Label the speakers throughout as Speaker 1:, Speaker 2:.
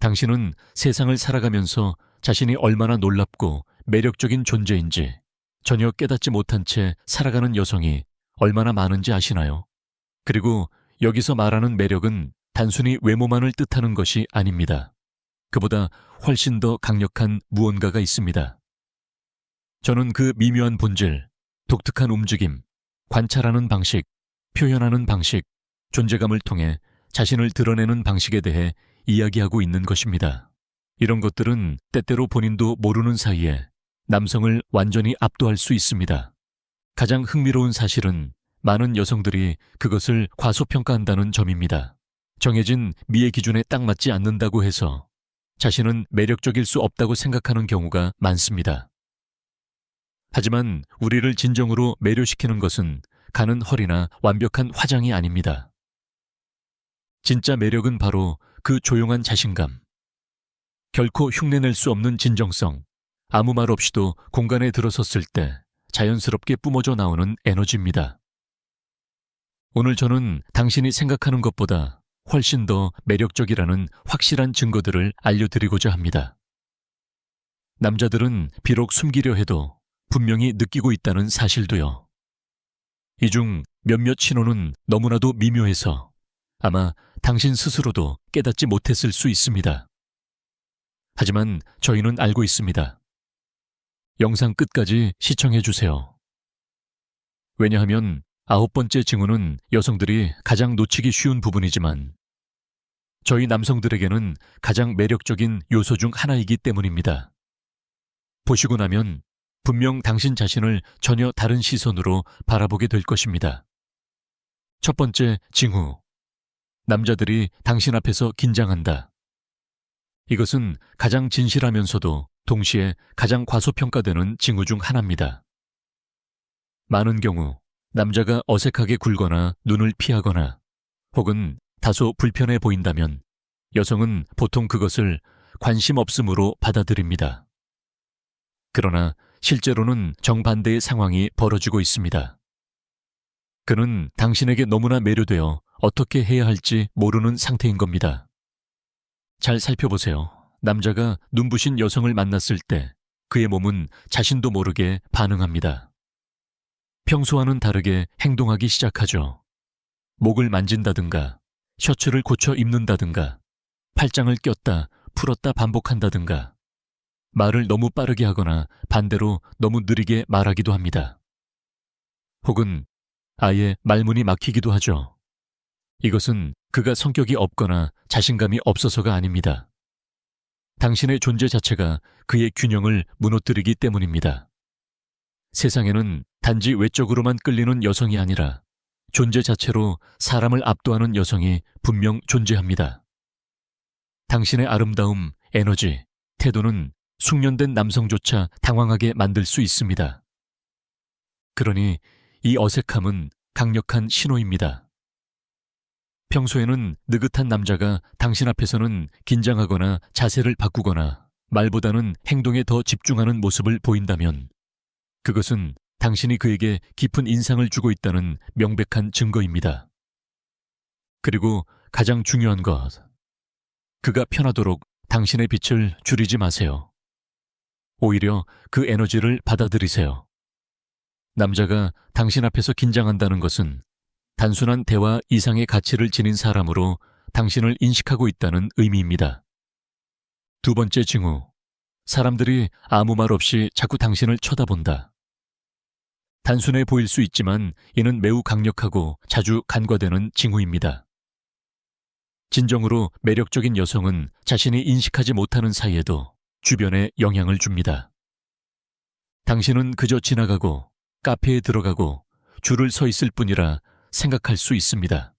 Speaker 1: 당신은 세상을 살아가면서 자신이 얼마나 놀랍고 매력적인 존재인지 전혀 깨닫지 못한 채 살아가는 여성이 얼마나 많은지 아시나요? 그리고 여기서 말하는 매력은 단순히 외모만을 뜻하는 것이 아닙니다. 그보다 훨씬 더 강력한 무언가가 있습니다. 저는 그 미묘한 본질, 독특한 움직임, 관찰하는 방식, 표현하는 방식, 존재감을 통해 자신을 드러내는 방식에 대해 이야기하고 있는 것입니다. 이런 것들은 때때로 본인도 모르는 사이에 남성을 완전히 압도할 수 있습니다. 가장 흥미로운 사실은 많은 여성들이 그것을 과소평가한다는 점입니다. 정해진 미의 기준에 딱 맞지 않는다고 해서 자신은 매력적일 수 없다고 생각하는 경우가 많습니다. 하지만 우리를 진정으로 매료시키는 것은 가는 헐이나 완벽한 화장이 아닙니다. 진짜 매력은 바로 그 조용한 자신감, 결코 흉내낼 수 없는 진정성, 아무 말 없이도 공간에 들어섰을 때 자연스럽게 뿜어져 나오는 에너지입니다. 오늘 저는 당신이 생각하는 것보다 훨씬 더 매력적이라는 확실한 증거들을 알려드리고자 합니다. 남자들은 비록 숨기려 해도 분명히 느끼고 있다는 사실도요. 이 중 몇몇 신호는 너무나도 미묘해서 아마 당신 스스로도 깨닫지 못했을 수 있습니다. 하지만 저희는 알고 있습니다. 영상 끝까지 시청해주세요. 왜냐하면 9번째 징후는 여성들이 가장 놓치기 쉬운 부분이지만 저희 남성들에게는 가장 매력적인 요소 중 하나이기 때문입니다. 보시고 나면 분명 당신 자신을 전혀 다른 시선으로 바라보게 될 것입니다. 첫 번째 징후. 남자들이 당신 앞에서 긴장한다. 이것은 가장 진실하면서도 동시에 가장 과소평가되는 징후 중 하나입니다. 많은 경우 남자가 어색하게 굴거나 눈을 피하거나 혹은 다소 불편해 보인다면 여성은 보통 그것을 관심 없음으로 받아들입니다. 그러나 실제로는 정반대의 상황이 벌어지고 있습니다. 그는 당신에게 너무나 매료되어 어떻게 해야 할지 모르는 상태인 겁니다. 잘 살펴보세요. 남자가 눈부신 여성을 만났을 때 그의 몸은 자신도 모르게 반응합니다. 평소와는 다르게 행동하기 시작하죠. 목을 만진다든가, 셔츠를 고쳐 입는다든가, 팔짱을 꼈다, 풀었다 반복한다든가, 말을 너무 빠르게 하거나 반대로 너무 느리게 말하기도 합니다. 혹은 아예 말문이 막히기도 하죠. 이것은 그가 성격이 없거나 자신감이 없어서가 아닙니다. 당신의 존재 자체가 그의 균형을 무너뜨리기 때문입니다. 세상에는 단지 외적으로만 끌리는 여성이 아니라 존재 자체로 사람을 압도하는 여성이 분명 존재합니다. 당신의 아름다움, 에너지, 태도는 숙련된 남성조차 당황하게 만들 수 있습니다. 그러니 이 어색함은 강력한 신호입니다. 평소에는 느긋한 남자가 당신 앞에서는 긴장하거나 자세를 바꾸거나 말보다는 행동에 더 집중하는 모습을 보인다면 그것은 당신이 그에게 깊은 인상을 주고 있다는 명백한 증거입니다. 그리고 가장 중요한 것, 그가 편하도록 당신의 빛을 줄이지 마세요. 오히려 그 에너지를 받아들이세요. 남자가 당신 앞에서 긴장한다는 것은 단순한 대화 이상의 가치를 지닌 사람으로 당신을 인식하고 있다는 의미입니다. 두 번째 징후, 사람들이 아무 말 없이 자꾸 당신을 쳐다본다. 단순해 보일 수 있지만 이는 매우 강력하고 자주 간과되는 징후입니다. 진정으로 매력적인 여성은 자신이 인식하지 못하는 사이에도 주변에 영향을 줍니다. 당신은 그저 지나가고 카페에 들어가고 줄을 서 있을 뿐이라 생각할 수 있습니다.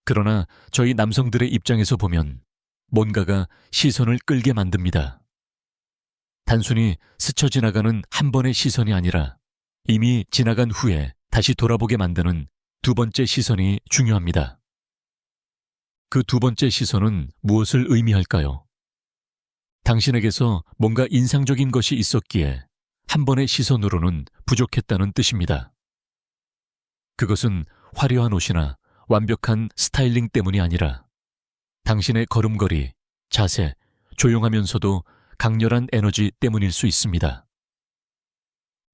Speaker 1: 그러나 저희 남성들의 입장에서 보면 뭔가가 시선을 끌게 만듭니다. 단순히 스쳐 지나가는 한 번의 시선이 아니라 이미 지나간 후에 다시 돌아보게 만드는 두 번째 시선이 중요합니다. 그 두 번째 시선은 무엇을 의미할까요? 당신에게서 뭔가 인상적인 것이 있었기에 한 번의 시선으로는 부족했다는 뜻입니다. 그것은 화려한 옷이나 완벽한 스타일링 때문이 아니라 당신의 걸음걸이, 자세, 조용하면서도 강렬한 에너지 때문일 수 있습니다.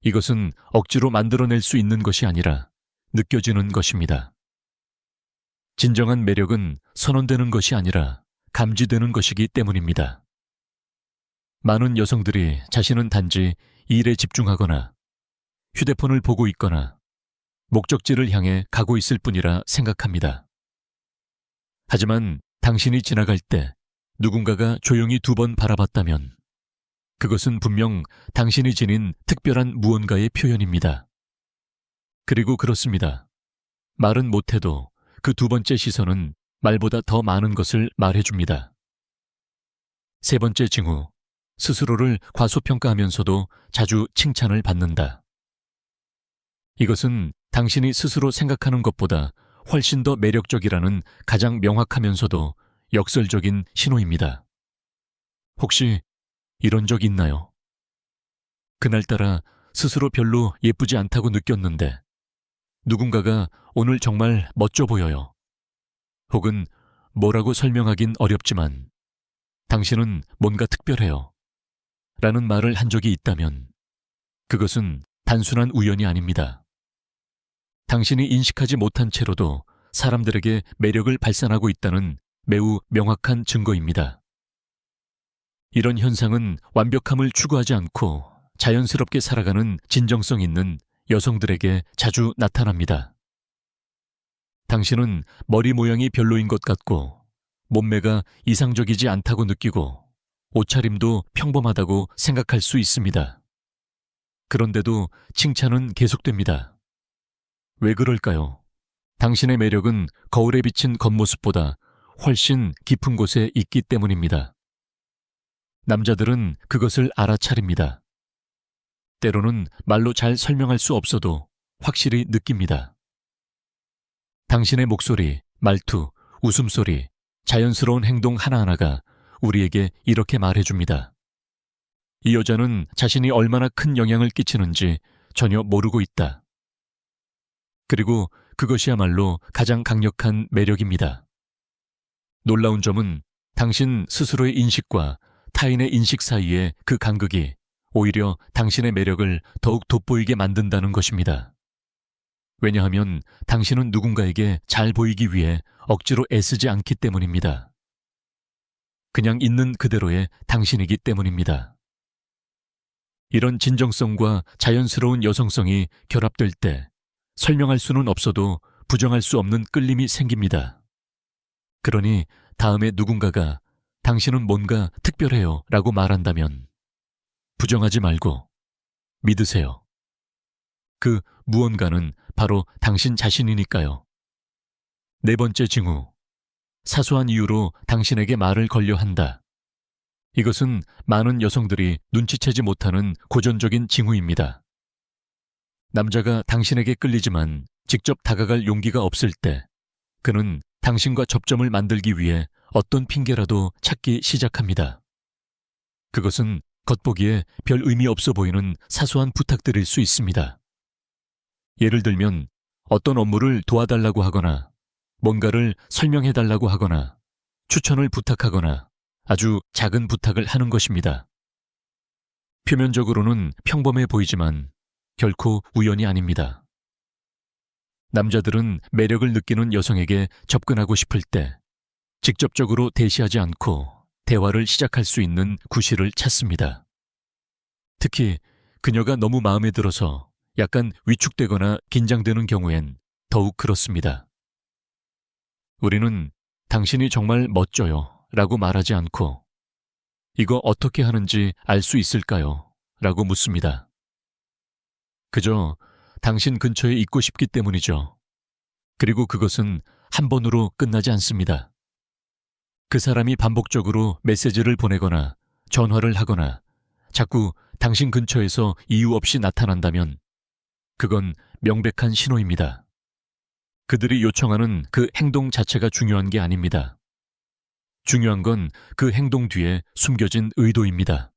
Speaker 1: 이것은 억지로 만들어낼 수 있는 것이 아니라 느껴지는 것입니다. 진정한 매력은 선언되는 것이 아니라 감지되는 것이기 때문입니다. 많은 여성들이 자신은 단지 일에 집중하거나 휴대폰을 보고 있거나 목적지를 향해 가고 있을 뿐이라 생각합니다. 하지만 당신이 지나갈 때 누군가가 조용히 2번 바라봤다면 그것은 분명 당신이 지닌 특별한 무언가의 표현입니다. 그리고 그렇습니다. 말은 못해도 그 2번째 시선은 말보다 더 많은 것을 말해줍니다. 3번째 징후, 스스로를 과소평가하면서도 자주 칭찬을 받는다. 이것은 당신이 스스로 생각하는 것보다 훨씬 더 매력적이라는 가장 명확하면서도 역설적인 신호입니다. 혹시 이런 적 있나요? 그날따라 스스로 별로 예쁘지 않다고 느꼈는데 누군가가 오늘 정말 멋져 보여요. 혹은 뭐라고 설명하긴 어렵지만 당신은 뭔가 특별해요. 라는 말을 한 적이 있다면 그것은 단순한 우연이 아닙니다. 당신이 인식하지 못한 채로도 사람들에게 매력을 발산하고 있다는 매우 명확한 증거입니다. 이런 현상은 완벽함을 추구하지 않고 자연스럽게 살아가는 진정성 있는 여성들에게 자주 나타납니다. 당신은 머리 모양이 별로인 것 같고 몸매가 이상적이지 않다고 느끼고 옷차림도 평범하다고 생각할 수 있습니다. 그런데도 칭찬은 계속됩니다. 왜 그럴까요? 당신의 매력은 거울에 비친 겉모습보다 훨씬 깊은 곳에 있기 때문입니다. 남자들은 그것을 알아차립니다. 때로는 말로 잘 설명할 수 없어도 확실히 느낍니다. 당신의 목소리, 말투, 웃음소리, 자연스러운 행동 하나하나가 우리에게 이렇게 말해줍니다. 이 여자는 자신이 얼마나 큰 영향을 끼치는지 전혀 모르고 있다. 그리고 그것이야말로 가장 강력한 매력입니다. 놀라운 점은 당신 스스로의 인식과 타인의 인식 사이의 그 간극이 오히려 당신의 매력을 더욱 돋보이게 만든다는 것입니다. 왜냐하면 당신은 누군가에게 잘 보이기 위해 억지로 애쓰지 않기 때문입니다. 그냥 있는 그대로의 당신이기 때문입니다. 이런 진정성과 자연스러운 여성성이 결합될 때 설명할 수는 없어도 부정할 수 없는 끌림이 생깁니다. 그러니 다음에 누군가가 당신은 뭔가 특별해요 라고 말한다면 부정하지 말고 믿으세요. 그 무언가는 바로 당신 자신이니까요. 4번째 징후, 사소한 이유로 당신에게 말을 걸려 한다. 이것은 많은 여성들이 눈치채지 못하는 고전적인 징후입니다. 남자가 당신에게 끌리지만 직접 다가갈 용기가 없을 때 그는 당신과 접점을 만들기 위해 어떤 핑계라도 찾기 시작합니다. 그것은 겉보기에 별 의미 없어 보이는 사소한 부탁들일 수 있습니다. 예를 들면 어떤 업무를 도와달라고 하거나 뭔가를 설명해달라고 하거나 추천을 부탁하거나 아주 작은 부탁을 하는 것입니다. 표면적으로는 평범해 보이지만 결코 우연이 아닙니다. 남자들은 매력을 느끼는 여성에게 접근하고 싶을 때 직접적으로 대시하지 않고 대화를 시작할 수 있는 구실을 찾습니다. 특히 그녀가 너무 마음에 들어서 약간 위축되거나 긴장되는 경우엔 더욱 그렇습니다. 우리는 당신이 정말 멋져요 라고 말하지 않고 이거 어떻게 하는지 알 수 있을까요? 라고 묻습니다. 그저 당신 근처에 있고 싶기 때문이죠. 그리고 그것은 한 번으로 끝나지 않습니다. 그 사람이 반복적으로 메시지를 보내거나 전화를 하거나 자꾸 당신 근처에서 이유 없이 나타난다면 그건 명백한 신호입니다. 그들이 요청하는 그 행동 자체가 중요한 게 아닙니다. 중요한 건 그 행동 뒤에 숨겨진 의도입니다.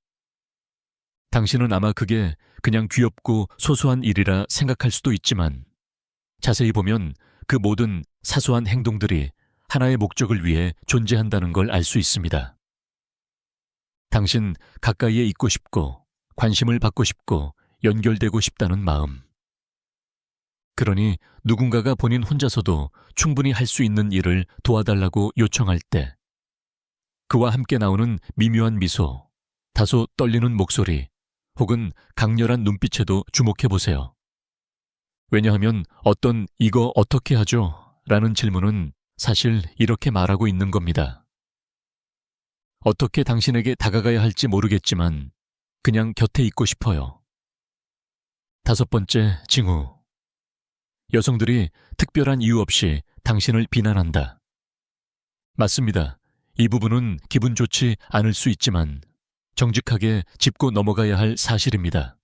Speaker 1: 당신은 아마 그게 그냥 귀엽고 소소한 일이라 생각할 수도 있지만 자세히 보면 그 모든 사소한 행동들이 하나의 목적을 위해 존재한다는 걸 알 수 있습니다. 당신 가까이에 있고 싶고 관심을 받고 싶고 연결되고 싶다는 마음. 그러니 누군가가 본인 혼자서도 충분히 할 수 있는 일을 도와달라고 요청할 때 그와 함께 나오는 미묘한 미소, 다소 떨리는 목소리, 혹은 강렬한 눈빛에도 주목해 보세요. 왜냐하면 어떤 이거 어떻게 하죠? 라는 질문은 사실 이렇게 말하고 있는 겁니다. 어떻게 당신에게 다가가야 할지 모르겠지만 그냥 곁에 있고 싶어요. 5번째, 징후. 여성들이 특별한 이유 없이 당신을 비난한다. 맞습니다. 이 부분은 기분 좋지 않을 수 있지만 정직하게 짚고 넘어가야 할 사실입니다.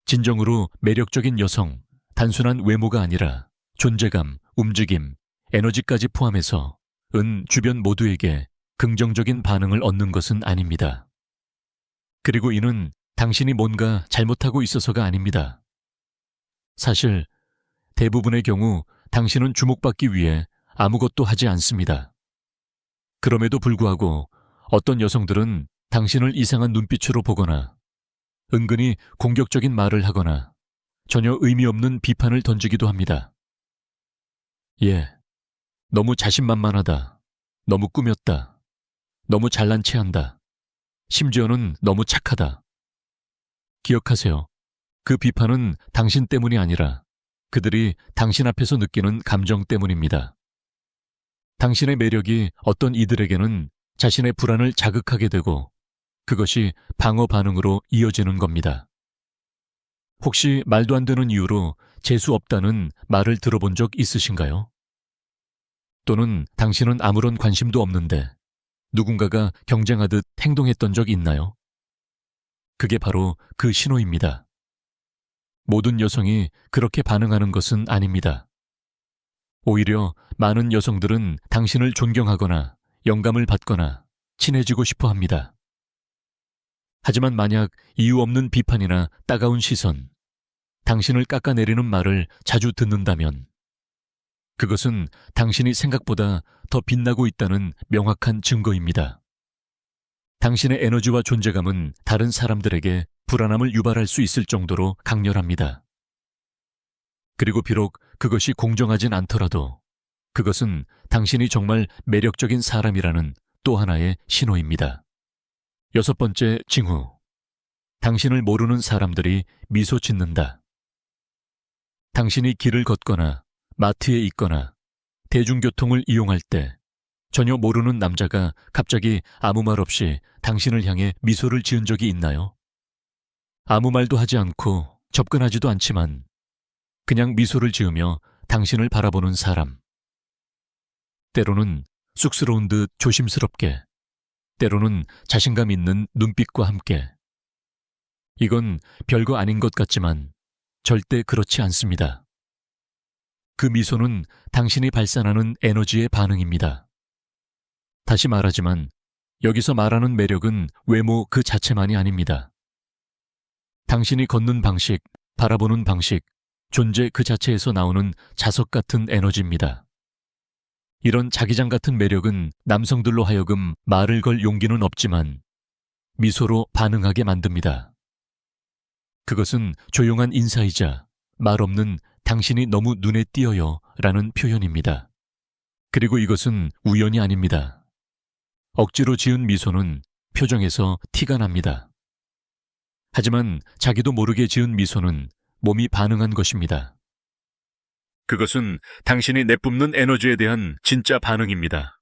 Speaker 1: 진정으로 매력적인 여성, 단순한 외모가 아니라 존재감, 움직임, 에너지까지 포함해서 주변 모두에게 긍정적인 반응을 얻는 것은 아닙니다. 그리고 이는 당신이 뭔가 잘못하고 있어서가 아닙니다. 사실 대부분의 경우 당신은 주목받기 위해 아무것도 하지 않습니다. 그럼에도 불구하고 어떤 여성들은 당신을 이상한 눈빛으로 보거나 은근히 공격적인 말을 하거나 전혀 의미 없는 비판을 던지기도 합니다. 예, 너무 자신만만하다. 너무 꾸몄다. 너무 잘난 체한다. 심지어는 너무 착하다. 기억하세요. 그 비판은 당신 때문이 아니라 그들이 당신 앞에서 느끼는 감정 때문입니다. 당신의 매력이 어떤 이들에게는 자신의 불안을 자극하게 되고 그것이 방어 반응으로 이어지는 겁니다. 혹시 말도 안 되는 이유로 재수 없다는 말을 들어본 적 있으신가요? 또는 당신은 아무런 관심도 없는데 누군가가 경쟁하듯 행동했던 적 있나요? 그게 바로 그 신호입니다. 모든 여성이 그렇게 반응하는 것은 아닙니다. 오히려 많은 여성들은 당신을 존경하거나 영감을 받거나 친해지고 싶어 합니다. 하지만 만약 이유 없는 비판이나 따가운 시선, 당신을 깎아내리는 말을 자주 듣는다면 그것은 당신이 생각보다 더 빛나고 있다는 명확한 증거입니다. 당신의 에너지와 존재감은 다른 사람들에게 불안함을 유발할 수 있을 정도로 강렬합니다. 그리고 비록 그것이 공정하진 않더라도 그것은 당신이 정말 매력적인 사람이라는 또 하나의 신호입니다. 6번째, 징후. 당신을 모르는 사람들이 미소 짓는다. 당신이 길을 걷거나 마트에 있거나 대중교통을 이용할 때 전혀 모르는 남자가 갑자기 아무 말 없이 당신을 향해 미소를 지은 적이 있나요? 아무 말도 하지 않고 접근하지도 않지만 그냥 미소를 지으며 당신을 바라보는 사람. 때로는 쑥스러운 듯 조심스럽게, 때로는 자신감 있는 눈빛과 함께. 이건 별거 아닌 것 같지만 절대 그렇지 않습니다. 그 미소는 당신이 발산하는 에너지의 반응입니다. 다시 말하지만 여기서 말하는 매력은 외모 그 자체만이 아닙니다. 당신이 걷는 방식, 바라보는 방식, 존재 그 자체에서 나오는 자석 같은 에너지입니다. 이런 자기장 같은 매력은 남성들로 하여금 말을 걸 용기는 없지만 미소로 반응하게 만듭니다. 그것은 조용한 인사이자 말 없는 당신이 너무 눈에 띄어요 라는 표현입니다. 그리고 이것은 우연이 아닙니다. 억지로 지은 미소는 표정에서 티가 납니다. 하지만 자기도 모르게 지은 미소는 몸이 반응한 것입니다. 그것은 당신이 내뿜는 에너지에 대한 진짜 반응입니다.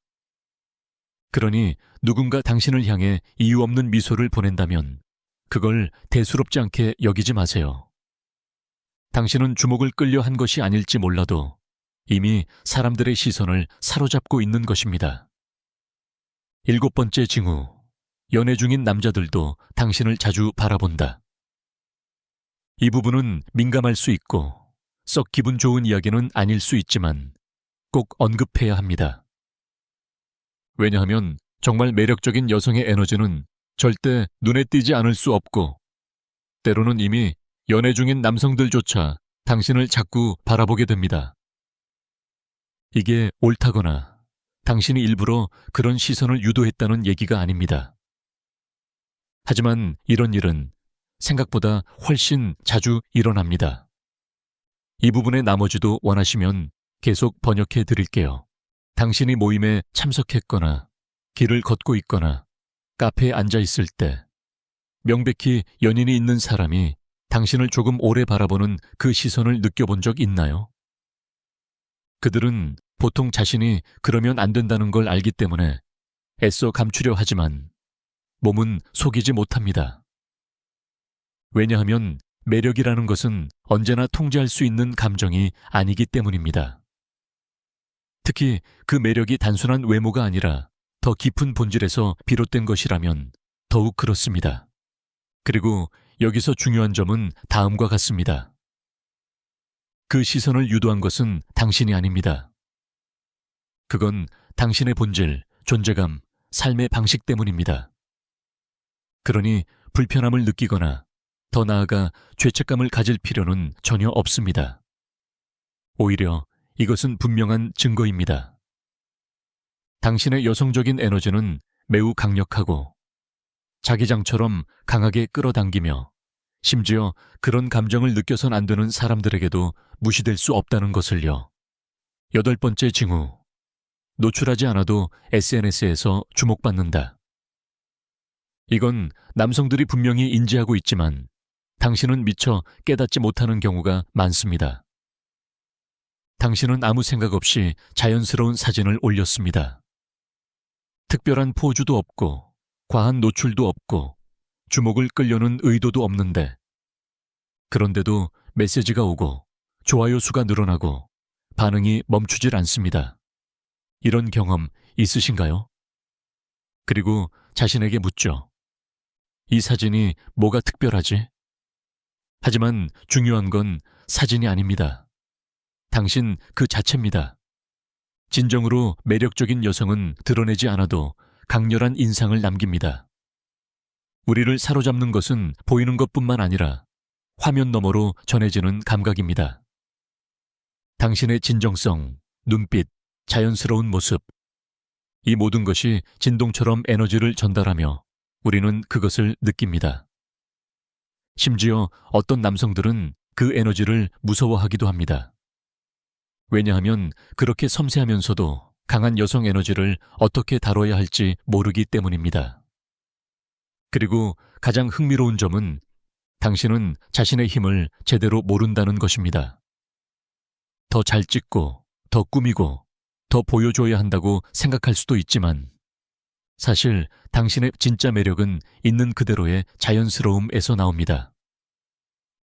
Speaker 1: 그러니 누군가 당신을 향해 이유 없는 미소를 보낸다면 그걸 대수롭지 않게 여기지 마세요. 당신은 주목을 끌려 한 것이 아닐지 몰라도 이미 사람들의 시선을 사로잡고 있는 것입니다. 7번째 징후. 연애 중인 남자들도 당신을 자주 바라본다. 이 부분은 민감할 수 있고 썩 기분 좋은 이야기는 아닐 수 있지만 꼭 언급해야 합니다. 왜냐하면 정말 매력적인 여성의 에너지는 절대 눈에 띄지 않을 수 없고 때로는 이미 연애 중인 남성들조차 당신을 자꾸 바라보게 됩니다. 이게 옳다거나 당신이 일부러 그런 시선을 유도했다는 얘기가 아닙니다. 하지만 이런 일은 생각보다 훨씬 자주 일어납니다. 이 부분의 나머지도 원하시면 계속 번역해 드릴게요. 당신이 모임에 참석했거나 길을 걷고 있거나 카페에 앉아 있을 때 명백히 연인이 있는 사람이 당신을 조금 오래 바라보는 그 시선을 느껴본 적 있나요? 그들은 보통 자신이 그러면 안 된다는 걸 알기 때문에 애써 감추려 하지만 몸은 속이지 못합니다. 왜냐하면 매력이라는 것은 언제나 통제할 수 있는 감정이 아니기 때문입니다. 특히 그 매력이 단순한 외모가 아니라 더 깊은 본질에서 비롯된 것이라면 더욱 그렇습니다. 그리고 여기서 중요한 점은 다음과 같습니다. 그 시선을 유도한 것은 당신이 아닙니다. 그건 당신의 본질, 존재감, 삶의 방식 때문입니다. 그러니 불편함을 느끼거나 더 나아가 죄책감을 가질 필요는 전혀 없습니다. 오히려 이것은 분명한 증거입니다. 당신의 여성적인 에너지는 매우 강력하고 자기장처럼 강하게 끌어당기며 심지어 그런 감정을 느껴선 안 되는 사람들에게도 무시될 수 없다는 것을요. 8번째 징후. 노출하지 않아도 SNS에서 주목받는다. 이건 남성들이 분명히 인지하고 있지만 당신은 미처 깨닫지 못하는 경우가 많습니다. 당신은 아무 생각 없이 자연스러운 사진을 올렸습니다. 특별한 포즈도 없고 과한 노출도 없고 주목을 끌려는 의도도 없는데 그런데도 메시지가 오고 좋아요 수가 늘어나고 반응이 멈추질 않습니다. 이런 경험 있으신가요? 그리고 자신에게 묻죠. 이 사진이 뭐가 특별하지? 하지만 중요한 건 사진이 아닙니다. 당신 그 자체입니다. 진정으로 매력적인 여성은 드러내지 않아도 강렬한 인상을 남깁니다. 우리를 사로잡는 것은 보이는 것뿐만 아니라 화면 너머로 전해지는 감각입니다. 당신의 진정성, 눈빛, 자연스러운 모습, 이 모든 것이 진동처럼 에너지를 전달하며 우리는 그것을 느낍니다. 심지어 어떤 남성들은 그 에너지를 무서워하기도 합니다. 왜냐하면 그렇게 섬세하면서도 강한 여성 에너지를 어떻게 다뤄야 할지 모르기 때문입니다. 그리고 가장 흥미로운 점은 당신은 자신의 힘을 제대로 모른다는 것입니다. 더 잘 찍고, 더 꾸미고, 더 보여줘야 한다고 생각할 수도 있지만 사실 당신의 진짜 매력은 있는 그대로의 자연스러움에서 나옵니다.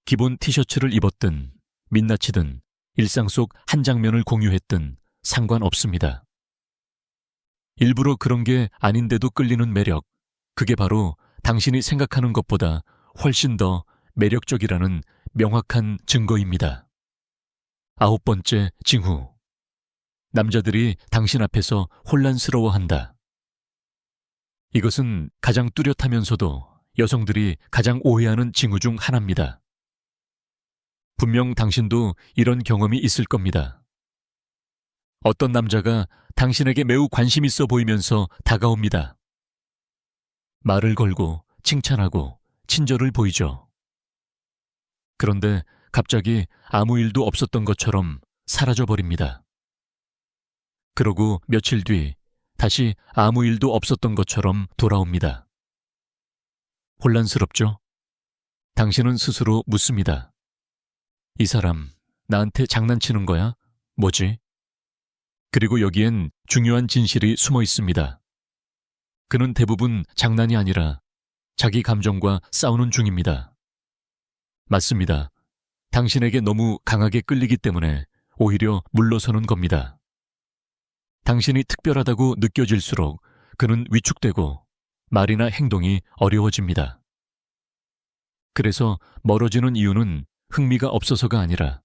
Speaker 1: 기본 티셔츠를 입었든 민낯이든 일상 속 한 장면을 공유했든 상관없습니다. 일부러 그런 게 아닌데도 끌리는 매력, 그게 바로 당신이 생각하는 것보다 훨씬 더 매력적이라는 명확한 증거입니다. 9번째 징후. 남자들이 당신 앞에서 혼란스러워한다. 이것은 가장 뚜렷하면서도 여성들이 가장 오해하는 징후 중 하나입니다. 분명 당신도 이런 경험이 있을 겁니다. 어떤 남자가 당신에게 매우 관심 있어 보이면서 다가옵니다. 말을 걸고 칭찬하고 친절을 보이죠. 그런데 갑자기 아무 일도 없었던 것처럼 사라져버립니다. 그러고 며칠 뒤 다시 아무 일도 없었던 것처럼 돌아옵니다. 혼란스럽죠? 당신은 스스로 묻습니다. 이 사람 나한테 장난치는 거야? 뭐지? 그리고 여기엔 중요한 진실이 숨어 있습니다. 그는 대부분 장난이 아니라 자기 감정과 싸우는 중입니다. 맞습니다. 당신에게 너무 강하게 끌리기 때문에 오히려 물러서는 겁니다. 당신이 특별하다고 느껴질수록 그는 위축되고 말이나 행동이 어려워집니다. 그래서 멀어지는 이유는 흥미가 없어서가 아니라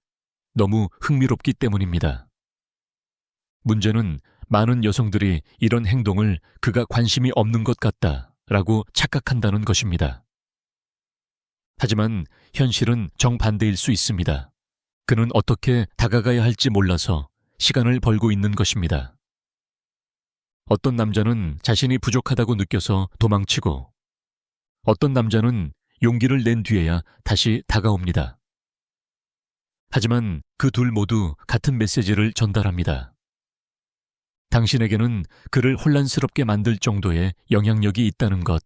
Speaker 1: 너무 흥미롭기 때문입니다. 문제는 많은 여성들이 이런 행동을 그가 관심이 없는 것 같다라고 착각한다는 것입니다. 하지만 현실은 정반대일 수 있습니다. 그는 어떻게 다가가야 할지 몰라서 시간을 벌고 있는 것입니다. 어떤 남자는 자신이 부족하다고 느껴서 도망치고 어떤 남자는 용기를 낸 뒤에야 다시 다가옵니다. 하지만 그 둘 모두 같은 메시지를 전달합니다. 당신에게는 그를 혼란스럽게 만들 정도의 영향력이 있다는 것.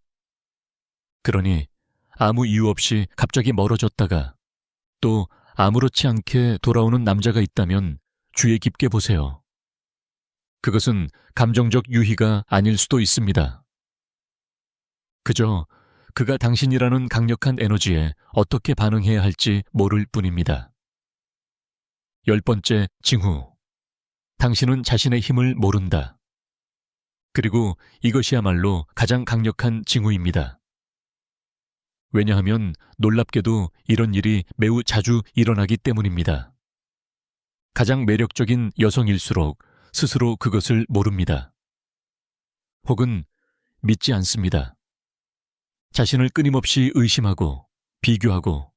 Speaker 1: 그러니 아무 이유 없이 갑자기 멀어졌다가 또 아무렇지 않게 돌아오는 남자가 있다면 주의 깊게 보세요. 그것은 감정적 유희가 아닐 수도 있습니다. 그저 그가 당신이라는 강력한 에너지에 어떻게 반응해야 할지 모를 뿐입니다. 10번째 징후. 당신은 자신의 힘을 모른다. 그리고 이것이야말로 가장 강력한 징후입니다. 왜냐하면 놀랍게도 이런 일이 매우 자주 일어나기 때문입니다. 가장 매력적인 여성일수록 스스로 그것을 모릅니다. 혹은 믿지 않습니다. 자신을 끊임없이 의심하고 비교하고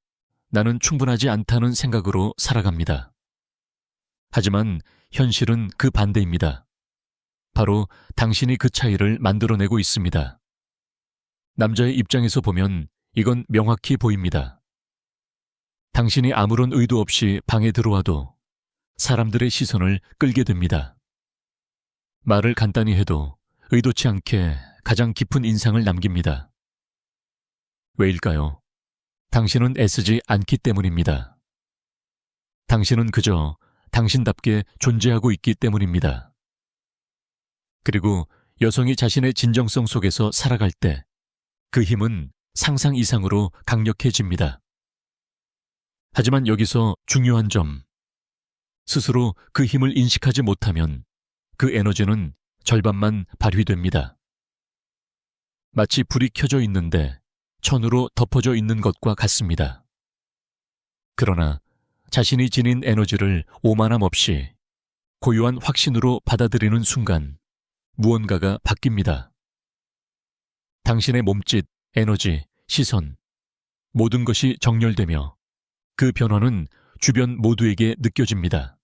Speaker 1: 나는 충분하지 않다는 생각으로 살아갑니다. 하지만 현실은 그 반대입니다. 바로 당신이 그 차이를 만들어내고 있습니다. 남자의 입장에서 보면 이건 명확히 보입니다. 당신이 아무런 의도 없이 방에 들어와도 사람들의 시선을 끌게 됩니다. 말을 간단히 해도 의도치 않게 가장 깊은 인상을 남깁니다. 왜일까요? 당신은 애쓰지 않기 때문입니다. 당신은 그저 당신답게 존재하고 있기 때문입니다. 그리고 여성이 자신의 진정성 속에서 살아갈 때 그 힘은 상상 이상으로 강력해집니다. 하지만 여기서 중요한 점, 스스로 그 힘을 인식하지 못하면 그 에너지는 절반만 발휘됩니다. 마치 불이 켜져 있는데 천으로 덮어져 있는 것과 같습니다. 그러나 자신이 지닌 에너지를 오만함 없이 고요한 확신으로 받아들이는 순간 무언가가 바뀝니다. 당신의 몸짓, 에너지, 시선, 모든 것이 정렬되며 그 변화는 주변 모두에게 느껴집니다.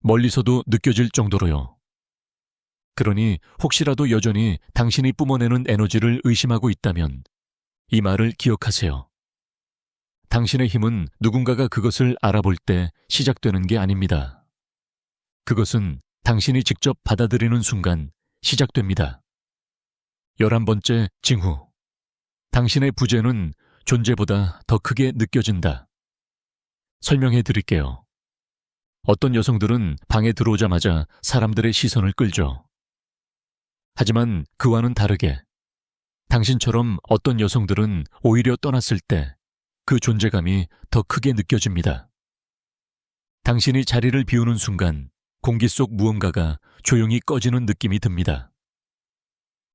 Speaker 1: 멀리서도 느껴질 정도로요. 그러니 혹시라도 여전히 당신이 뿜어내는 에너지를 의심하고 있다면 이 말을 기억하세요. 당신의 힘은 누군가가 그것을 알아볼 때 시작되는 게 아닙니다. 그것은 당신이 직접 받아들이는 순간 시작됩니다. 11번째 징후. 당신의 부재는 존재보다 더 크게 느껴진다. 설명해 드릴게요. 어떤 여성들은 방에 들어오자마자 사람들의 시선을 끌죠. 하지만 그와는 다르게 당신처럼 어떤 여성들은 오히려 떠났을 때 그 존재감이 더 크게 느껴집니다. 당신이 자리를 비우는 순간 공기 속 무언가가 조용히 꺼지는 느낌이 듭니다.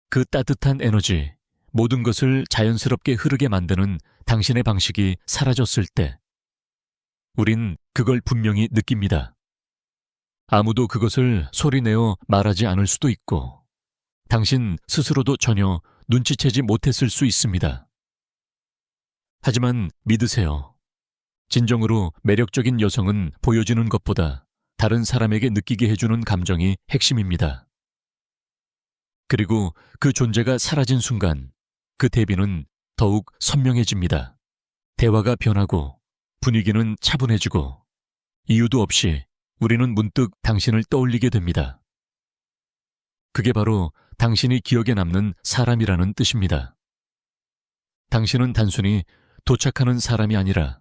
Speaker 1: 그 따뜻한 에너지, 모든 것을 자연스럽게 흐르게 만드는 당신의 방식이 사라졌을 때 우린 그걸 분명히 느낍니다. 아무도 그것을 소리내어 말하지 않을 수도 있고 당신 스스로도 전혀 눈치채지 못했을 수 있습니다. 하지만 믿으세요. 진정으로 매력적인 여성은 보여주는 것보다 다른 사람에게 느끼게 해주는 감정이 핵심입니다. 그리고 그 존재가 사라진 순간 그 대비는 더욱 선명해집니다. 대화가 변하고 분위기는 차분해지고 이유도 없이 우리는 문득 당신을 떠올리게 됩니다. 그게 바로 당신이 기억에 남는 사람이라는 뜻입니다. 당신은 단순히 도착하는 사람이 아니라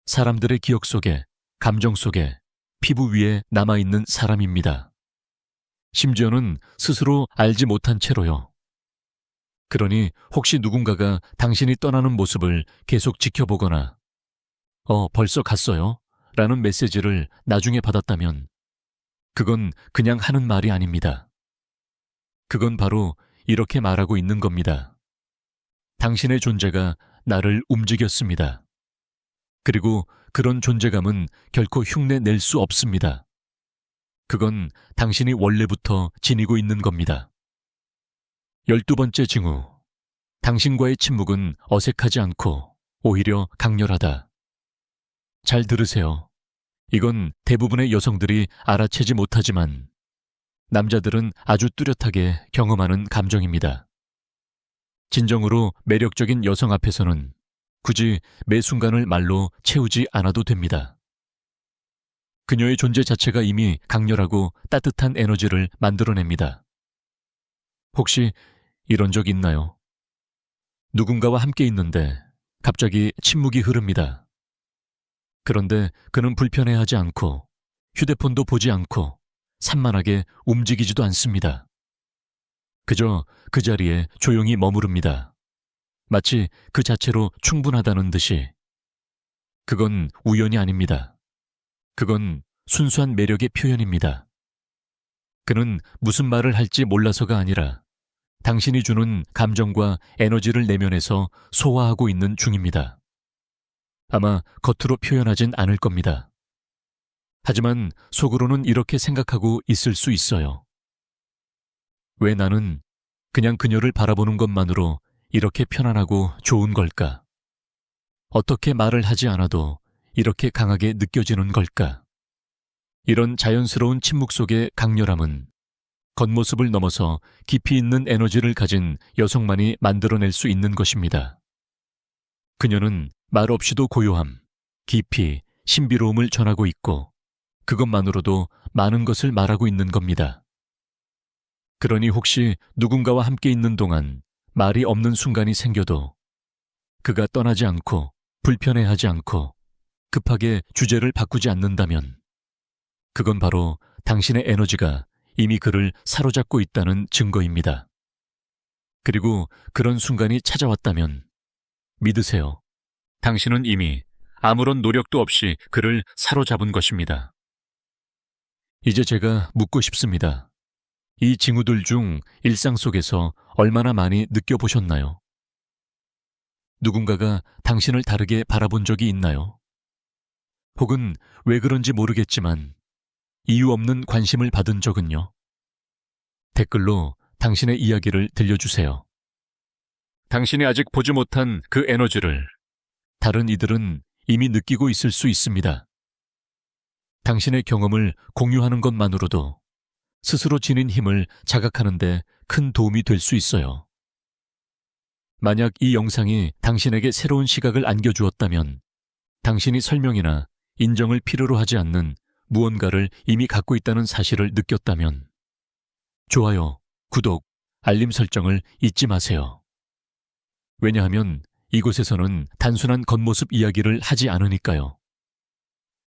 Speaker 1: 사람들의 기억 속에, 감정 속에, 피부 위에 남아있는 사람입니다. 심지어는 스스로 알지 못한 채로요. 그러니 혹시 누군가가 당신이 떠나는 모습을 계속 지켜보거나 벌써 갔어요? 라는 메시지를 나중에 받았다면 그건 그냥 하는 말이 아닙니다. 그건 바로 이렇게 말하고 있는 겁니다. 당신의 존재가 나를 움직였습니다. 그리고 그런 존재감은 결코 흉내 낼 수 없습니다. 그건 당신이 원래부터 지니고 있는 겁니다. 12번째 징후. 당신과의 침묵은 어색하지 않고 오히려 강렬하다. 잘 들으세요. 이건 대부분의 여성들이 알아채지 못하지만 남자들은 아주 뚜렷하게 경험하는 감정입니다. 진정으로 매력적인 여성 앞에서는 굳이 매 순간을 말로 채우지 않아도 됩니다. 그녀의 존재 자체가 이미 강렬하고 따뜻한 에너지를 만들어냅니다. 혹시 이런 적 있나요? 누군가와 함께 있는데 갑자기 침묵이 흐릅니다. 그런데 그는 불편해하지 않고 휴대폰도 보지 않고 산만하게 움직이지도 않습니다. 그저 그 자리에 조용히 머무릅니다. 마치 그 자체로 충분하다는 듯이. 그건 우연이 아닙니다. 그건 순수한 매력의 표현입니다. 그는 무슨 말을 할지 몰라서가 아니라 당신이 주는 감정과 에너지를 내면에서 소화하고 있는 중입니다. 아마 겉으로 표현하진 않을 겁니다. 하지만 속으로는 이렇게 생각하고 있을 수 있어요. 왜 나는 그냥 그녀를 바라보는 것만으로 이렇게 편안하고 좋은 걸까? 어떻게 말을 하지 않아도 이렇게 강하게 느껴지는 걸까? 이런 자연스러운 침묵 속의 강렬함은 겉모습을 넘어서 깊이 있는 에너지를 가진 여성만이 만들어낼 수 있는 것입니다. 그녀는 말 없이도 고요함, 깊이, 신비로움을 전하고 있고 그것만으로도 많은 것을 말하고 있는 겁니다. 그러니 혹시 누군가와 함께 있는 동안 말이 없는 순간이 생겨도 그가 떠나지 않고 불편해하지 않고 급하게 주제를 바꾸지 않는다면 그건 바로 당신의 에너지가 이미 그를 사로잡고 있다는 증거입니다. 그리고 그런 순간이 찾아왔다면 믿으세요. 당신은 이미 아무런 노력도 없이 그를 사로잡은 것입니다. 이제 제가 묻고 싶습니다. 이 징후들 중 일상 속에서 얼마나 많이 느껴보셨나요? 누군가가 당신을 다르게 바라본 적이 있나요? 혹은 왜 그런지 모르겠지만 이유 없는 관심을 받은 적은요? 댓글로 당신의 이야기를 들려주세요. 당신이 아직 보지 못한 그 에너지를 다른 이들은 이미 느끼고 있을 수 있습니다. 당신의 경험을 공유하는 것만으로도 스스로 지닌 힘을 자각하는 데 큰 도움이 될 수 있어요. 만약 이 영상이 당신에게 새로운 시각을 안겨주었다면 당신이 설명이나 인정을 필요로 하지 않는 무언가를 이미 갖고 있다는 사실을 느꼈다면 좋아요, 구독, 알림 설정을 잊지 마세요. 왜냐하면 이곳에서는 단순한 겉모습 이야기를 하지 않으니까요.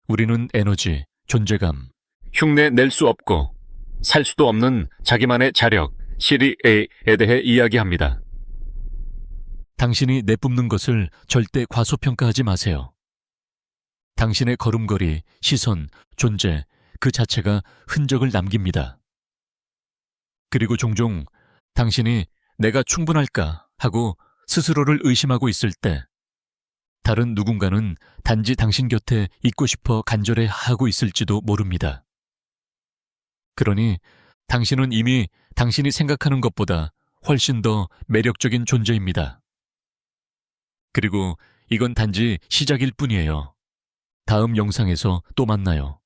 Speaker 1: 우리는 에너지, 존재감, 흉내 낼 수 없고 살 수도 없는 자기만의 자력, 시리에 대해 이야기합니다. 당신이 내뿜는 것을 절대 과소평가하지 마세요. 당신의 걸음걸이, 시선, 존재, 그 자체가 흔적을 남깁니다. 그리고 종종 당신이 내가 충분할까 하고 스스로를 의심하고 있을 때 다른 누군가는 단지 당신 곁에 있고 싶어 간절해 하고 있을지도 모릅니다. 그러니 당신은 이미 당신이 생각하는 것보다 훨씬 더 매력적인 존재입니다. 그리고 이건 단지 시작일 뿐이에요. 다음 영상에서 또 만나요.